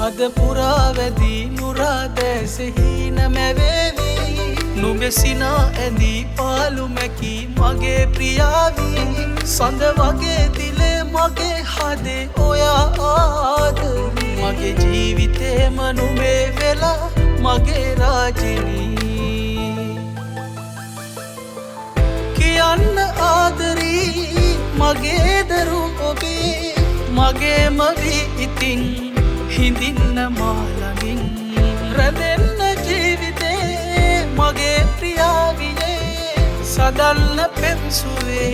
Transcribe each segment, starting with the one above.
හද පුරා වැදි නුරා දැසෙහි නැමැවේවි නුඹේ සිනා ඇඳී පාලු මැකී මගේ ප්‍රියාවී සඳ වගේ දිලේ මගේ හදේ ඔයා ආදරේ මගේ ජීවිතේම නුඹේ වෙලා මගේ රාජිනී කියන්න ආදරී මගේ දරු ඔබේ මගේම වී ඉතින් හිඳින්න මාළඟින් රැඳෙන්න ජීවිතේ මගේ ප්‍රියාවියේ සදල්න පෙම්සුවේ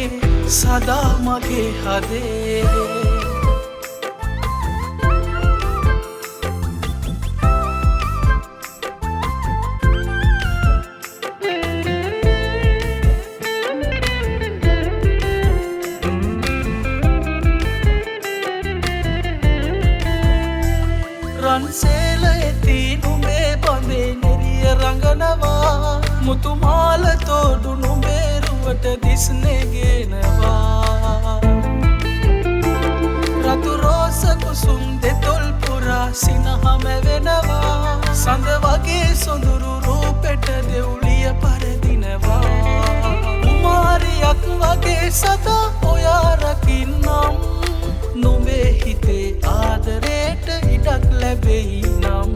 සදා මගේ හදේ රන්සේල ඇති නුඹේ බඳේ නෙරිය රඟනවා මුතුමාල තෝඩු නුඹේ රුවට දිස්නෙගෙනවා රතු රෝස කුසුම් දෙතොල් පුරා සිනහම වෙනවා සඳ වගේ සොඳුරු රූපෙට දෙවුලිය පරදිනවා කුමාරියක් වගේ සදා ඔයා රකින්නම් නුඹේ හිතේ ආදරේට ඉඩක් ලැබෙයි නම්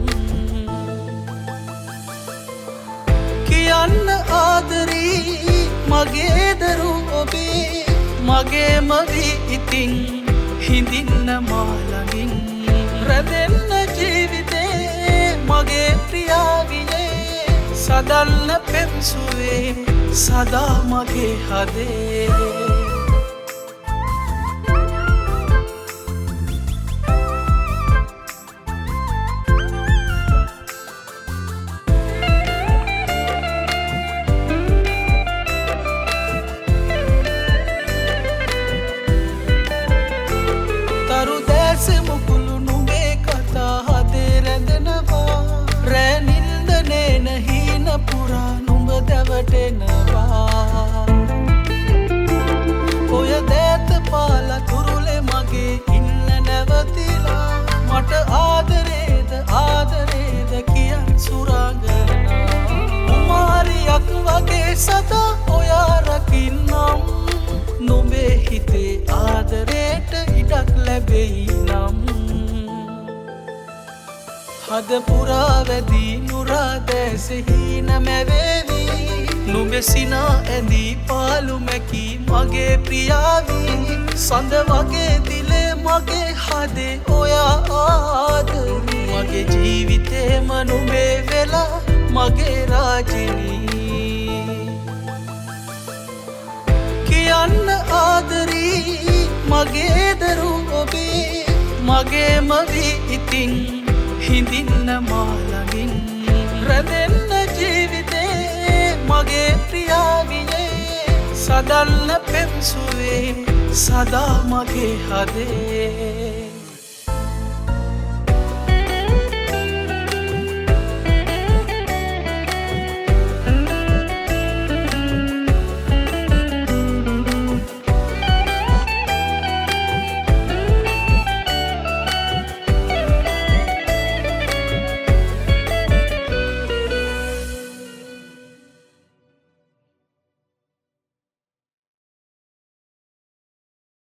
කියන්න ආදරී මගේ දරු ඔබේ මගේම වී ඉතින් හිඳින්න මාළඟින් රැඳෙන්න ජීවිතේ මගේ ප්‍රියාවියේ සදල්න පෙම්සුවේ සදා මගේ හදේ මුකුළු නුඹේ කතා හදේ රැඳෙනවා රෑ නින්දනේ නහීන පුරා නුඹ දැවටෙනවා ඔය දෑත පාලා තුරුලේ මගේ ඉන්න නැවතිලා මට ආදරේද කියන් සුරාගනා කුමාරියක් වගේ සදා ඔයා රකින්නම් නුඹේ හිතේ ආදරේට ඉඩක් ලැබෙයි නම් හද පුරා වැදි නුරා දැසෙහි නැමැවේවි නුඹේ සිනා ඇඳී පාලු මැකී මගේ ප්‍රියාවී සඳ වගේ දිලේ මගේ හදේ ඔයා ආදරේ මගේ ජීවිතේම නුඹේ වෙලා මගේ රාජිනී කියන්න ආදරී මගේ දරු ඔබේ මගේම වී ඉතින් හිඳින්න මාළඟින් රැඳෙන්න ජීවිතේ මගේ ප්‍රියාවියේ සදල්න පෙම්සුවේ සදා මගේ හදේ